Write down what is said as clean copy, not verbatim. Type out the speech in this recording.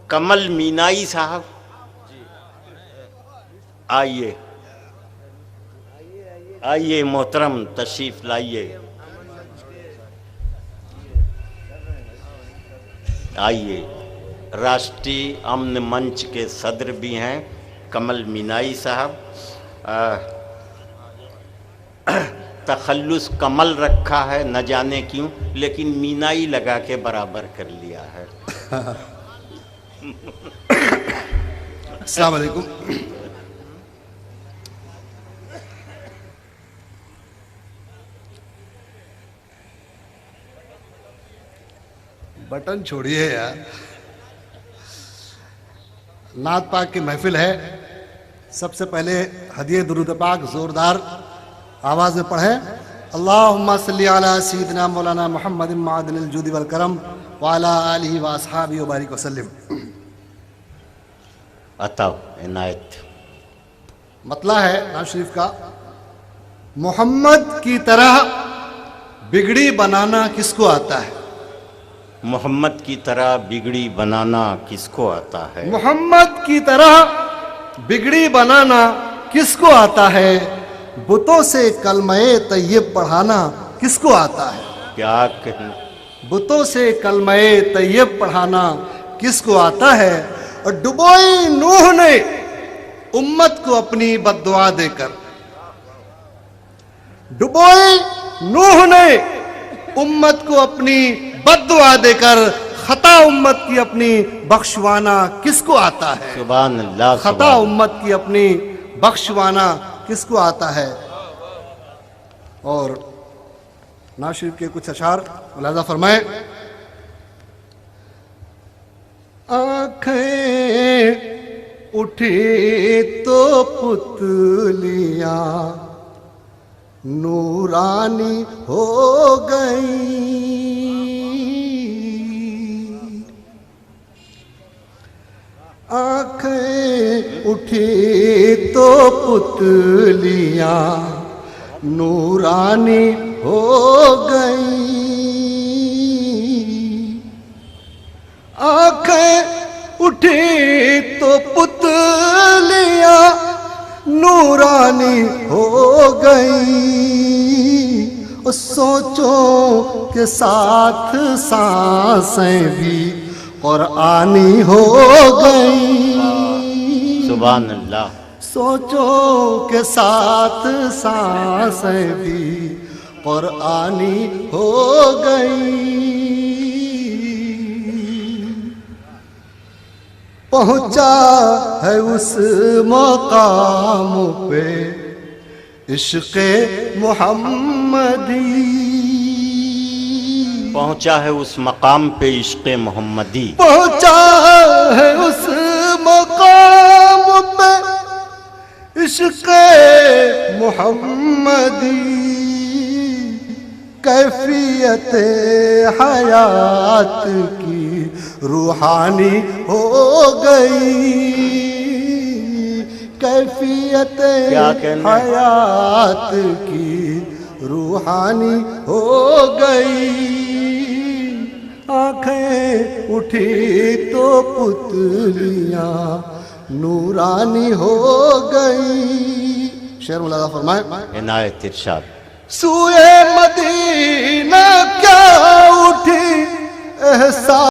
کمل مینائی صاحب آئیے آئیے محترم تشریف لائیے آئیے راشٹری امن منچ کے صدر بھی ہیں کمل مینائی صاحب تخلص کمل رکھا ہے نہ جانے کیوں لیکن مینائی لگا کے برابر کر لیا ہے السلام علیکم بٹن چھوڑیے یار نعت پاک کی محفل ہے سب سے پہلے ہدیہ درود پاک زوردار آواز میں پڑھیں اللہم صلی علی سیدنا مولانا محمد معدن الجود والکرم وعلی آلہ واصحابہ وبارک وسلم عطا عنایت مطلع ہے نواز شریف کا محمد کی طرح بگڑی بنانا کس کو آتا ہے محمد کی طرح بگڑی بنانا کس کو آتا ہے محمد کی طرح بگڑی بنانا کس کو آتا ہے بتوں سے کلمہ طیب پڑھانا کس کو آتا ہے کیا کہنا بتوں سے کلمہ طیب پڑھانا کس کو آتا ہے اور ڈبوئی نوح نے امت کو اپنی بد دعا دے کر ڈبوئی نوح نے امت کو اپنی بد دعا دے کر خطا امت کی اپنی بخشوانا کس کو آتا ہے سبحان اللہ خطا امت کی اپنی بخشوانا کس کو آتا ہے اور نواز شریف کے کچھ اشعار ملاحظہ فرمائیں آنکھیں اٹھی تو پتلیاں نورانی ہو گئی آنکھیں اٹھی تو پتلیاں نورانی ہو گئی آنکھیں اٹھی تو پتلیاں نورانی ہو گئی سوچوں کے ساتھ سانسیں بھی قرآنی ہو گئی سبحان اللہ سوچوں کے ساتھ سانسیں بھی قرآنی ہو گئی پہنچا ہے اس مقام پہ عشق محمدی پہنچا ہے اس مقام پہ عشق محمدی پہنچا ہے اس مقام پہ عشق محمدی کیفیت حیات کی روحانی ہو گئی کیفیت حیات کی روحانی ہو گئی آنکھیں اٹھی تو پتلیاں نورانی ہو گئی شعر ملاحظہ فرمائیں عنایت ارشاد سوئے مدینہ کیا اٹھی احساس